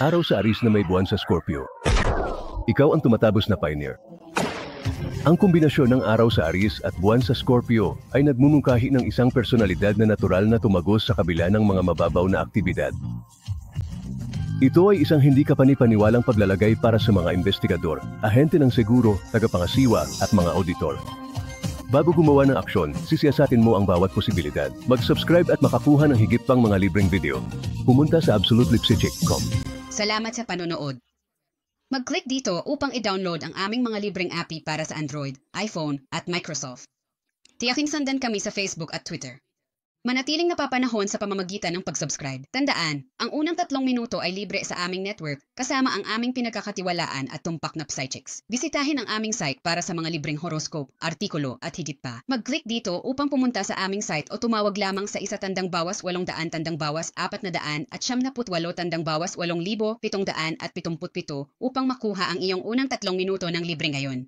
Araw sa Aris na may buwan sa Scorpio. Ikaw ang tumatapos na pioneer. Ang kombinasyon ng araw sa Aris at buwan sa Scorpio ay nagmumungkahi ng isang personalidad na natural na tumagos sa kabila ng mga mababaw na aktibidad. Ito ay isang hindi kapani-paniwalang paglalagay para sa mga investigador, ahente ng seguro, tagapangasiwa at mga auditor. Bago gumawa ng aksyon, sisiyasatin mo ang bawat posibilidad. Mag-subscribe at makakuha ng higit pang mga libreng video. Pumunta sa absolutelipsycheck.com. Salamat sa panonood. Mag-click dito upang i-download ang aming mga libreng API para sa Android, iPhone at Microsoft. Tiyaking sundan kami sa Facebook at Twitter. Manatiling napapanahon sa pamamagitan ng pag-subscribe. Tandaan, ang unang 3 minuto ay libre sa aming network kasama ang aming pinagkakatiwalaan at tumpak na Psychics. Bisitahin ang aming site para sa mga libreng horoscope, artikulo at higit pa. Mag-click dito upang pumunta sa aming site o tumawag lamang sa 1 tandang bawas 800 tandang bawas 400 at 78 tandang bawas 8,777 upang makuha ang iyong unang 3 minuto ng libre ngayon.